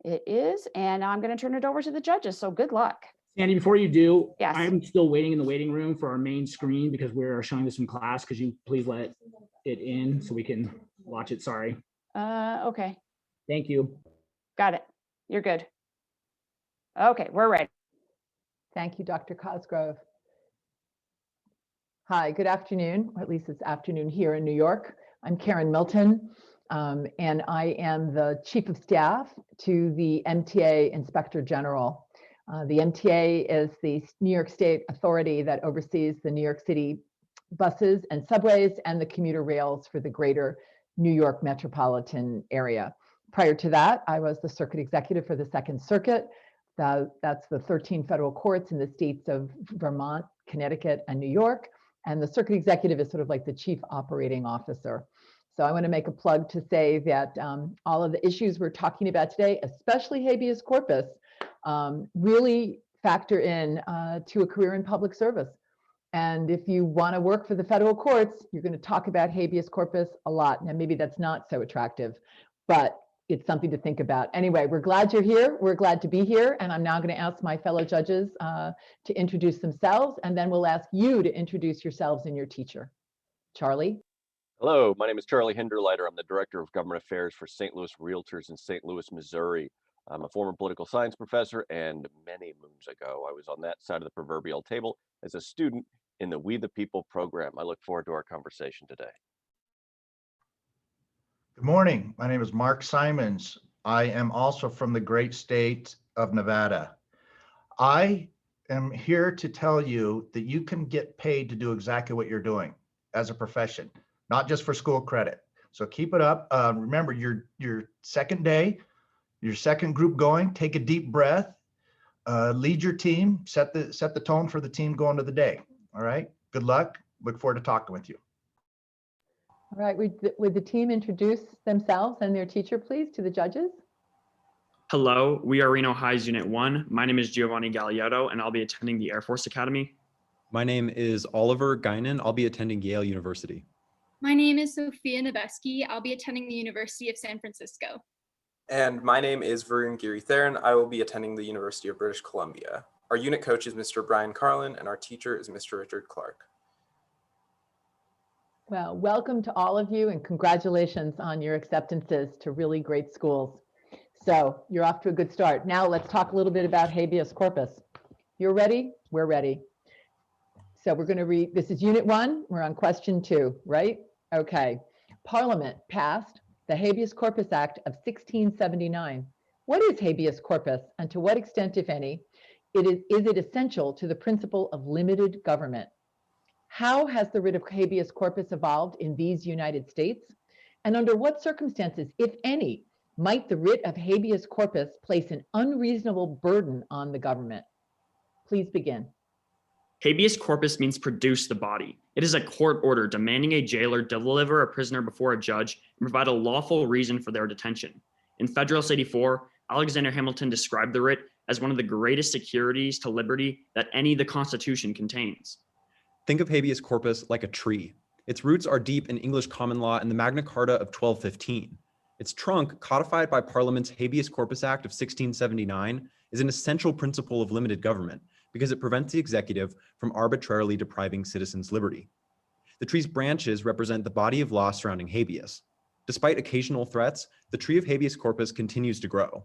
It is, and I'm going to turn it over to the judges. So good luck. Sandy, before you do, Yes. I'm still waiting in the waiting room for our main screen because we're showing this in class. Could you please let it in so we can watch it? Sorry. Okay. Thank you. Got it. You're good. Okay, we're ready. Thank you, Dr. Cosgrove. Hi, good afternoon, or at least it's afternoon here in New York. I'm Karen Milton, and I am the Chief of Staff to the MTA Inspector General. The MTA is the New York State authority that oversees the New York City buses and subways and the commuter rails for the greater New York metropolitan area. Prior to that, I was the Circuit Executive for the Second Circuit. That's the 13 federal courts in the states of Vermont, Connecticut, and New York. And the Circuit Executive is sort of like the Chief Operating Officer. So I want to make a plug to say that all of the issues we're talking about today, especially habeas corpus, really factor in to a career in public service. And if you want to work for the federal courts, you're going to talk about habeas corpus a lot. Now, maybe that's not so attractive, but it's something to think about. Anyway, we're glad you're here. We're glad to be here. And I'm now going to ask my fellow judges to introduce themselves, and then we'll ask you to introduce yourselves and your teacher. Charlie. Hello, my name is Charlie Hinderleiter. I'm the Director of Government Affairs for St. Louis Realtors in St. Louis, Missouri. I'm a former political science professor, and many moons ago, I was on that side of the proverbial table as a student in the We the People program. I look forward to our conversation today. Good morning. My name is Mark Simons. I am also from the great state of Nevada. I am here to tell you that you can get paid to do exactly what you're doing as a profession, not just for school credit. So keep it up. Remember, your second day, your second group going, take a deep breath, lead your team, set the tone for the team going to the day. All right. Good luck. Look forward to talking with you. All right, would the team introduce themselves and their teacher, please, to the judges? Hello, we are Reno High's Unit 1. My name is Giovanni Galliotto, and I'll be attending the Air Force Academy. My name is Oliver Guinan. I'll be attending Yale University. My name is Sophia Nebeski. I'll be attending the University of San Francisco. And my name is Varun Giri-Theran. I will be attending the University of British Columbia. Our unit coach is Mr. Brian Carlin, and our teacher is Mr. Richard Clark. Well, welcome to all of you, and congratulations on your acceptances to really great schools. So you're off to a good start. Now let's talk a little bit about habeas corpus. You're ready? We're ready. So we're going to read, this is Unit 1. We're on question 2, right? Okay. Parliament passed the Habeas Corpus Act of 1679. What is habeas corpus, and to what extent, if any, is it essential to the principle of limited government? How has the writ of habeas corpus evolved in these United States? And under what circumstances, if any, might the writ of habeas corpus place an unreasonable burden on the government? Please begin. Habeas corpus means produce the body. It is a court order demanding a jailer deliver a prisoner before a judge and provide a lawful reason for their detention. In Federalist 84, Alexander Hamilton described the writ as one of the greatest securities to liberty that any the Constitution contains. Think of habeas corpus like a tree. Its roots are deep in English common law and the Magna Carta of 1215. Its trunk, codified by Parliament's Habeas Corpus Act of 1679, is an essential principle of limited government because it prevents the executive from arbitrarily depriving citizens' liberty. The tree's branches represent the body of law surrounding habeas. Despite occasional threats, the tree of habeas corpus continues to grow.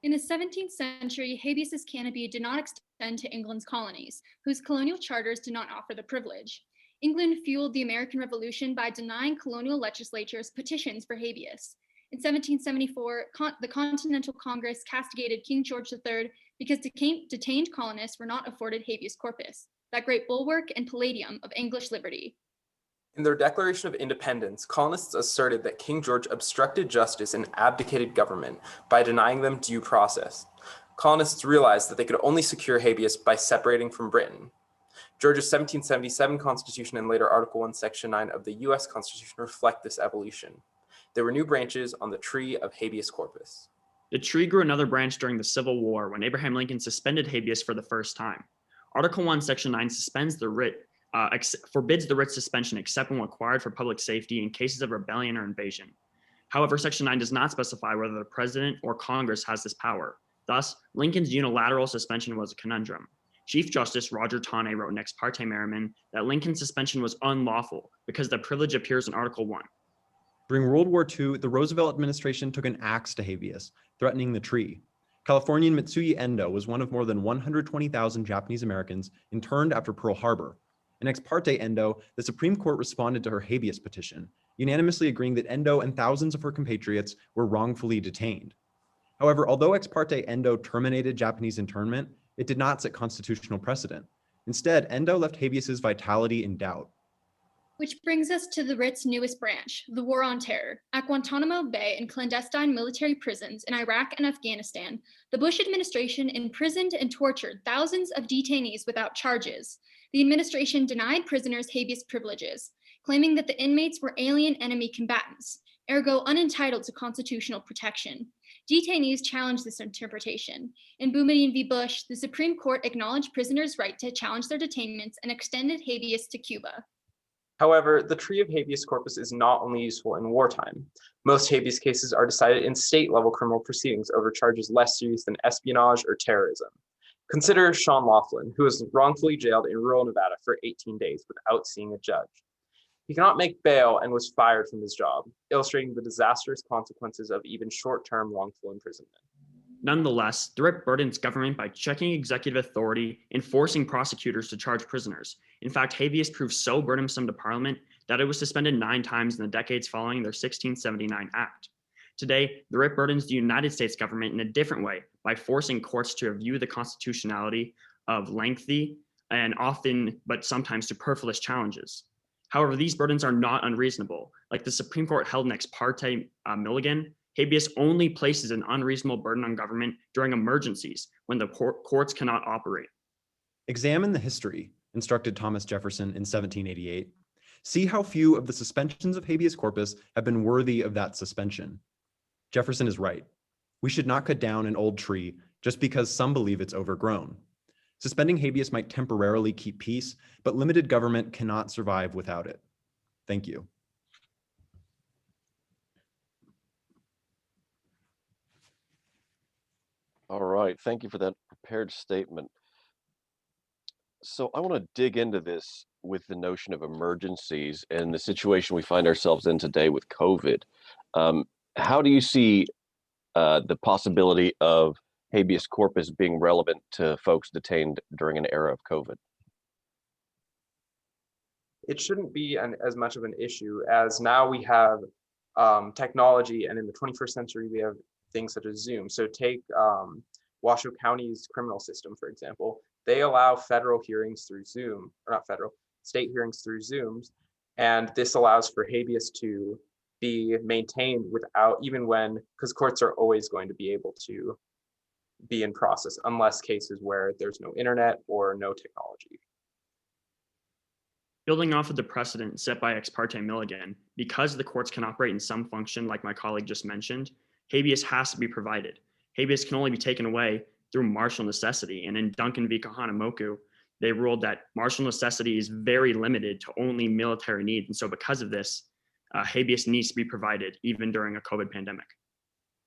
In the 17th century, habeas canopy did not extend to England's colonies, whose colonial charters did not offer the privilege. England fueled the American Revolution by denying colonial legislatures petitions for habeas. In 1774, the Continental Congress castigated King George III because detained colonists were not afforded habeas corpus, that great bulwark and palladium of English liberty. In their Declaration of Independence, colonists asserted that King George obstructed justice and abdicated government by denying them due process. Colonists realized that they could only secure habeas by separating from Britain. Georgia's 1777 Constitution and later Article 1, Section 9 of the U.S. Constitution reflect this evolution. There were new branches on the tree of habeas corpus. The tree grew another branch during the Civil War when Abraham Lincoln suspended habeas for the first time. Article 1, Section 9 suspends the writ, forbids the writ suspension except when required for public safety in cases of rebellion or invasion. However, Section 9 does not specify whether the president or Congress has this power. Thus, Lincoln's unilateral suspension was a conundrum. Chief Justice Roger Taney wrote in Ex parte Merriman that Lincoln's suspension was unlawful because the privilege appears in Article 1. During World War II, the Roosevelt administration took an axe to habeas, threatening the tree. Californian Mitsuyi Endo was one of more than 120,000 Japanese Americans interned after Pearl Harbor. In Ex parte Endo, the Supreme Court responded to her habeas petition, unanimously agreeing that Endo and thousands of her compatriots were wrongfully detained. However, although Ex parte Endo terminated Japanese internment, it did not set constitutional precedent. Instead, Endo left habeas's vitality in doubt. Which brings us to the writ's newest branch, the War on Terror. At Guantanamo Bay and clandestine military prisons in Iraq and Afghanistan, the Bush administration imprisoned and tortured thousands of detainees without charges. The administration denied prisoners habeas privileges, claiming that the inmates were alien enemy combatants, ergo unentitled to constitutional protection. Detainees challenged this interpretation. In Boumediene v. Bush, the Supreme Court acknowledged prisoners' right to challenge their detainments and extended habeas to Cuba. However, the tree of habeas corpus is not only useful in wartime. Most habeas cases are decided in state-level criminal proceedings over charges less serious than espionage or terrorism. Consider Sean Laughlin, who was wrongfully jailed in rural Nevada for 18 days without seeing a judge. He cannot make bail and was fired from his job, illustrating the disastrous consequences of even short-term wrongful imprisonment. Nonetheless, the writ burdens government by checking executive authority and forcing prosecutors to charge prisoners. In fact, habeas proved so burdensome to Parliament that it was suspended 9 times in the decades following their 1679 Act. Today, the writ burdens the United States government in a different way by forcing courts to review the constitutionality of lengthy and often, but sometimes superfluous challenges. However, these burdens are not unreasonable. Like the Supreme Court held in Ex parte Milligan, habeas only places an unreasonable burden on government during emergencies when the courts cannot operate. Examine the history, instructed Thomas Jefferson in 1788. See how few of the suspensions of habeas corpus have been worthy of that suspension. Jefferson is right. We should not cut down an old tree just because some believe it's overgrown. Suspending habeas might temporarily keep peace, but limited government cannot survive without it. Thank you. All right, thank you for that prepared statement. So I want to dig into this with the notion of emergencies and the situation we find ourselves in today with COVID. How do you see the possibility of habeas corpus being relevant to folks detained during an era of COVID? It shouldn't be as much of an issue as now we have technology, and in the 21st century, we have things such as Zoom. So take Washoe County's criminal system, for example. They allow federal hearings through Zoom, or not federal, state hearings through Zooms. And this allows for habeas to be maintained without, even when, because courts are always going to be able to be in process, unless cases where there's no internet or no technology. Building off of the precedent set by Ex parte Milligan, because the courts can operate in some function like my colleague just mentioned, habeas has to be provided. Habeas can only be taken away through martial necessity. And in Duncan v. Kahanamoku, they ruled that martial necessity is very limited to only military needs. And so because of this, habeas needs to be provided even during a COVID pandemic.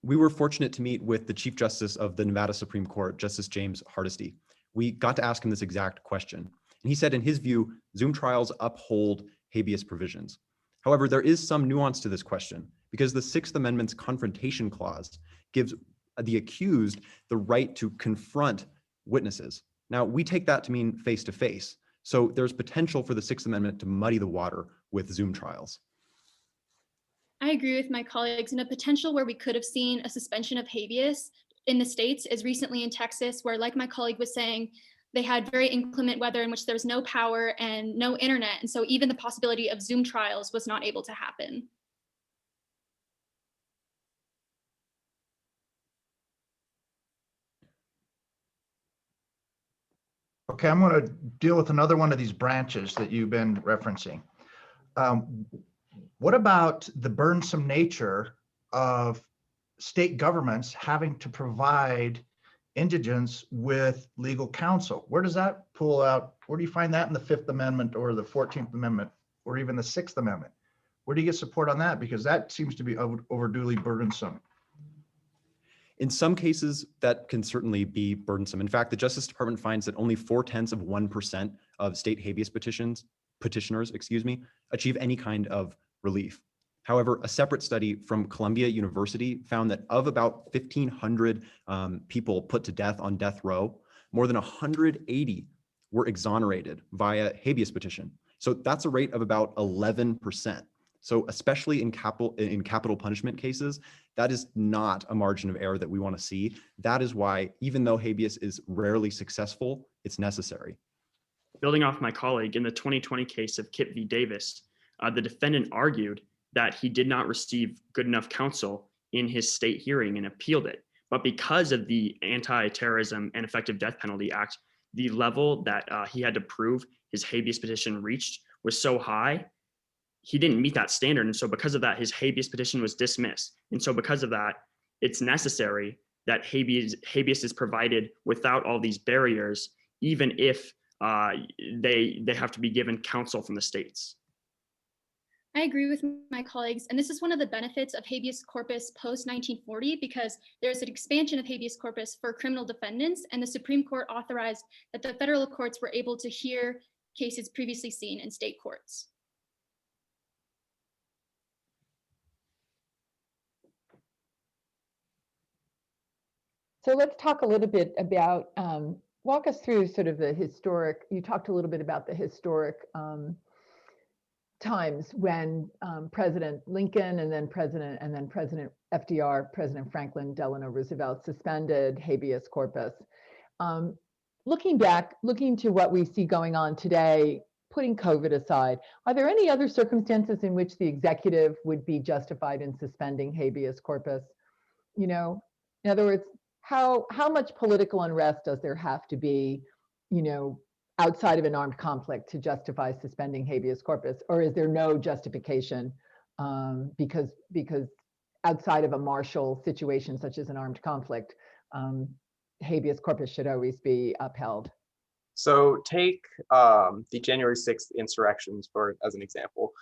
We were fortunate to meet with the Chief Justice of the Nevada Supreme Court, Justice James Hardesty. We got to ask him this exact question. And he said, in his view, Zoom trials uphold habeas provisions. However, there is some nuance to this question because the Sixth Amendment's confrontation clause gives the accused the right to confront witnesses. Now, we take that to mean face-to-face. So there's potential for the Sixth Amendment to muddy the water with Zoom trials. I agree with my colleagues in a potential where we could have seen a suspension of habeas in the states as recently in Texas, where, like my colleague was saying, they had very inclement weather in which there was no power and no internet. And so even the possibility of Zoom trials was not able to happen. Okay, I'm going to deal with another one of these branches that you've been referencing. What about the burdensome nature of state governments having to provide indigents with legal counsel? Where does that pull out? Where do you find that in the Fifth Amendment or the 14th Amendment or even the Sixth Amendment? Where do you get support on that? Because that seems to be overduly burdensome. In some cases, that can certainly be burdensome. In fact, the Justice Department finds that only 0.4% of state habeas petitioners, achieve any kind of relief. However, a separate study from Columbia University found that of about 1,500 people put to death on death row, more than 180 were exonerated via habeas petition. So that's a rate of about 11%. So especially in capital punishment cases, that is not a margin of error that we want to see. That is why, even though habeas is rarely successful, it's necessary. Building off my colleague, in the 2020 case of Kip v. Davis, the defendant argued that he did not receive good enough counsel in his state hearing and appealed it. But because of the Anti-Terrorism and Effective Death Penalty Act, the level that he had to prove his habeas petition reached was so high, he didn't meet that standard. And so because of that, his habeas petition was dismissed. And so because of that, it's necessary that habeas is provided without all these barriers, even if they have to be given counsel from the states. I agree with my colleagues, and this is one of the benefits of habeas corpus post-1940, because there's an expansion of habeas corpus for criminal defendants, and the Supreme Court authorized that the federal courts were able to hear cases previously seen in state courts. So let's talk a little bit about, walk us through sort of the historic, you talked a little bit about the historic times when President Lincoln and then President FDR, President Franklin Delano Roosevelt suspended habeas corpus. Looking back, looking to what we see going on today, putting COVID aside, are there any other circumstances in which the executive would be justified in suspending habeas corpus? You know, in other words, how much political unrest does there have to be, you know, outside of an armed conflict to justify suspending habeas corpus, or is there no justification because outside of a martial situation such as an armed conflict, habeas corpus should always be upheld? So take the January 6th insurrections as an example.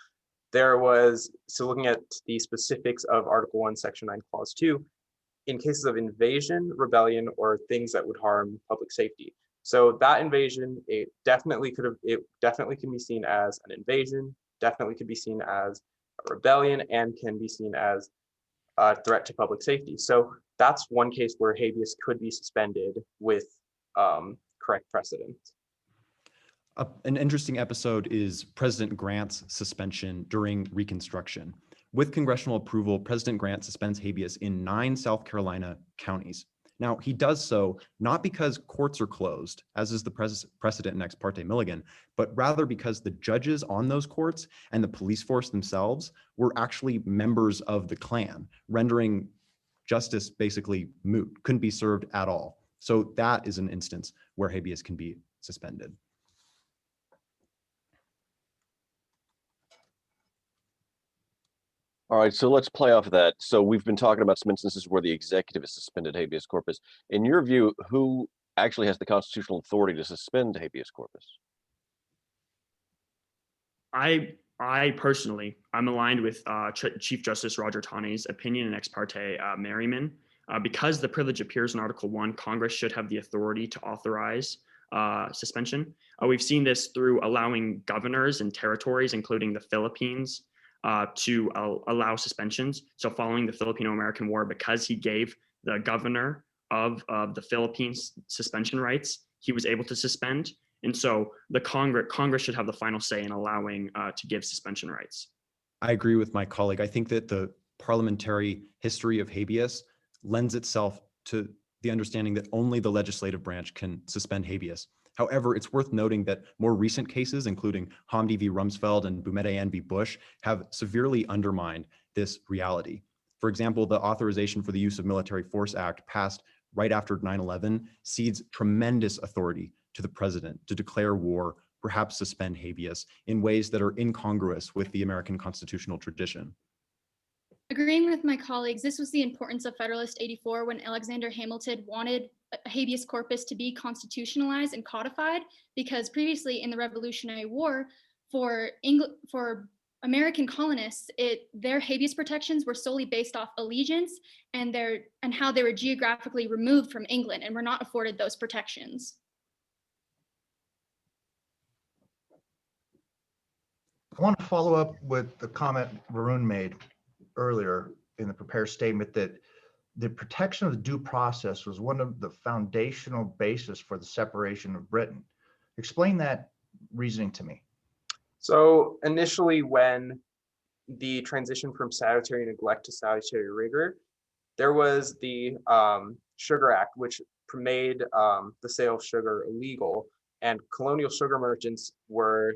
There was, so looking at the specifics of Article 1, Section 9, Clause 2, in cases of invasion, rebellion, or things that would harm public safety. So that invasion, it definitely can be seen as an invasion, definitely could be seen as a rebellion, and can be seen as a threat to public safety. So that's one case where habeas could be suspended with correct precedent. An interesting episode is President Grant's suspension during Reconstruction. With congressional approval, President Grant suspends habeas in 9 South Carolina counties. Now, he does so not because courts are closed, as is the precedent in Ex parte Milligan, but rather because the judges on those courts and the police force themselves were actually members of the Klan, rendering justice basically moot, couldn't be served at all. So that is an instance where habeas can be suspended. All right, so let's play off of that. So we've been talking about some instances where the executive has suspended habeas corpus. In your view, who actually has the constitutional authority to suspend habeas corpus? I personally, I'm aligned with Chief Justice Roger Taney's opinion in Ex parte Merriman. Because the privilege appears in Article 1, Congress should have the authority to authorize suspension. We've seen this through allowing governors and territories, including the Philippines, to allow suspensions. So following the Filipino-American War, because he gave the governor of the Philippines suspension rights, he was able to suspend. And so the Congress should have the final say in allowing to give suspension rights. I agree with my colleague. I think that the parliamentary history of habeas lends itself to the understanding that only the legislative branch can suspend habeas. However, it's worth noting that more recent cases, including Hamdi v. Rumsfeld and Boumediene v. Bush, have severely undermined this reality. For example, the Authorization for the Use of Military Force Act, passed right after 9/11, cedes tremendous authority to the president to declare war, perhaps suspend habeas, in ways that are incongruous with the American constitutional tradition. Agreeing with my colleagues, this was the importance of Federalist 84 when Alexander Hamilton wanted habeas corpus to be constitutionalized and codified, because previously in the Revolutionary War, for American colonists, their habeas protections were solely based off allegiance and how they were geographically removed from England and were not afforded those protections. I want to follow up with the comment Varun made earlier in the prepared statement that the protection of the due process was one of the foundational basis for the separation of Britain. Explain that reasoning to me. So initially, when the transition from salutary neglect to salutary rigor, there was the Sugar Act, which made the sale of sugar illegal, and colonial sugar merchants were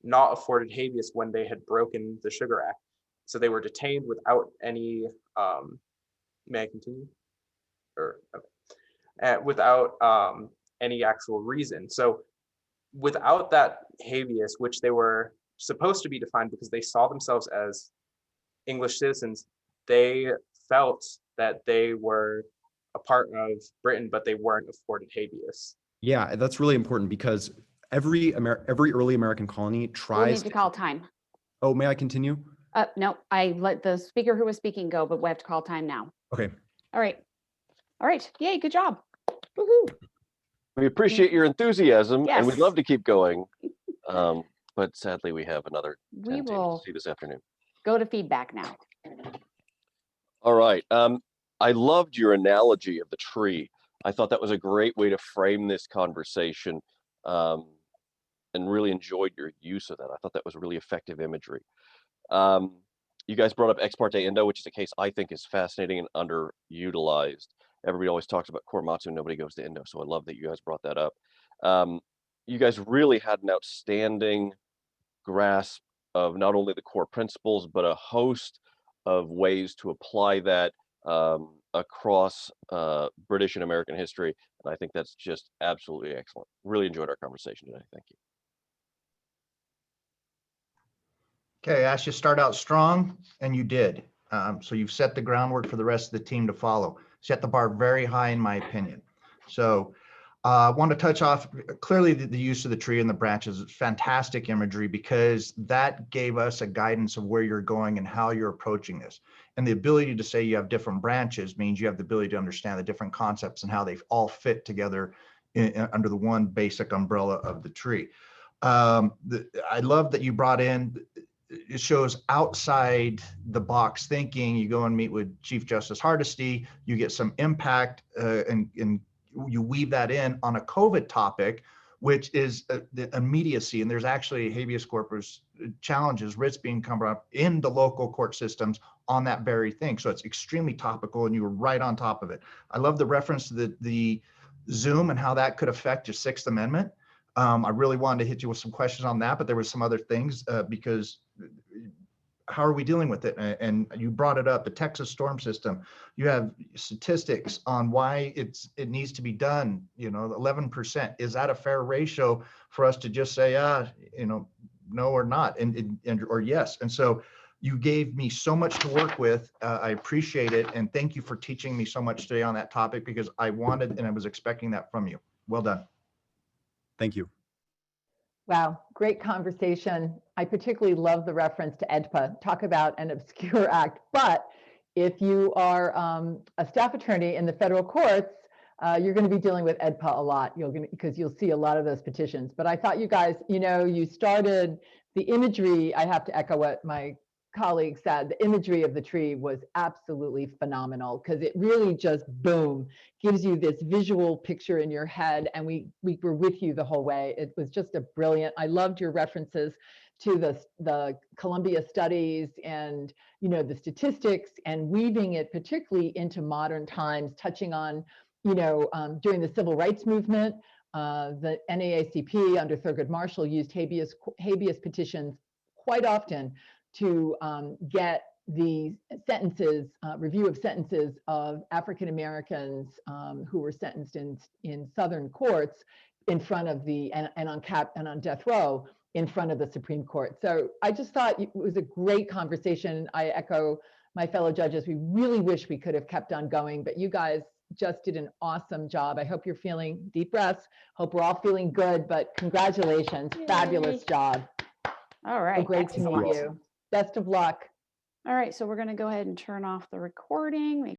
not afforded habeas when they had broken the Sugar Act. So they were detained without any, may I continue? Or okay. Without any actual reason. So without that habeas, which they were supposed to be defined because they saw themselves as English citizens, they felt that they were a part of Britain, but they weren't afforded habeas. Yeah, that's really important because every early American colony We tries need to call time. Oh, may I continue? No, I let the speaker who was speaking go, but we have to call time now. Okay. All right. All right. Yay, good job. Woohoo. We appreciate your enthusiasm and we'd Yes. love to keep going. But sadly, we have another We 10 teams will to see this afternoon. go to feedback now. All right. I loved your analogy of the tree. I thought that was a great way to frame this conversation, and really enjoyed your use of that. I thought that was really effective imagery. You guys brought up ex parte endo, which is a case I think is fascinating and underutilized. Everybody always talks about Korematsu, nobody goes to endo, so I love that you guys brought that up. You guys really had an outstanding grasp of not only the core principles, but a host of ways to apply that across British and American history. And I think that's just absolutely excellent. Really enjoyed our conversation today. Thank you. Okay, I asked you to start out strong, and you did. So you've set the groundwork for the rest of the team to follow. Set the bar very high, in my opinion. So I want to touch off clearly the use of the tree and the branches. It's fantastic imagery because that gave us a guidance of where you're going and how you're approaching this. And the ability to say you have different branches means you have the ability to understand the different concepts and how they all fit together under the one basic umbrella of the tree. I love that you brought in, it shows outside the box thinking. You go and meet with Chief Justice Hardesty, you get some impact and you weave that in on a COVID topic, which is the immediacy. And there's actually habeas corpus challenges, writs being come up in the local court systems on that very thing. So it's extremely topical and you were right on top of it. I love the reference to the Zoom and how that could affect your Sixth Amendment. I really wanted to hit you with some questions on that, but there was some other things because how are we dealing with it? And you brought it up, the Texas storm system. You have statistics on why it needs to be done. 11%. Is that a fair ratio for us to just say, no or not, and or yes? And so you gave me so much to work with. I appreciate it, and thank you for teaching me so much today on that topic because I wanted and I was expecting that from you. Well done. Thank you. Wow, great conversation. I particularly love the reference to EDPA. Talk about an obscure act. But if you are a staff attorney in the federal courts, you're going to be dealing with EDPA a lot. Because you'll see a lot of those petitions. But I thought you guys, you started the imagery. I have to echo what my colleague said. The imagery of the tree was absolutely phenomenal because it really just boom gives you this visual picture in your head, and we were with you the whole way. It was just a brilliant. I loved your references to the Columbia studies and the statistics and weaving it particularly into modern times, touching on during the civil rights movement, the NAACP under Thurgood Marshall used habeas petitions quite often to get the sentences, review of sentences of African Americans who were sentenced in Southern courts in front of and on death row in front of the Supreme Court. So I just thought it was a great conversation. I echo my fellow judges. We really wish we could have kept on going, but you guys just did an awesome job. I hope you're feeling deep breaths. Hope we're all feeling good, but congratulations. Yay. Fabulous job. All right. So great to meet you. Best of luck. All right, so we're going to go ahead and turn off the recording. Make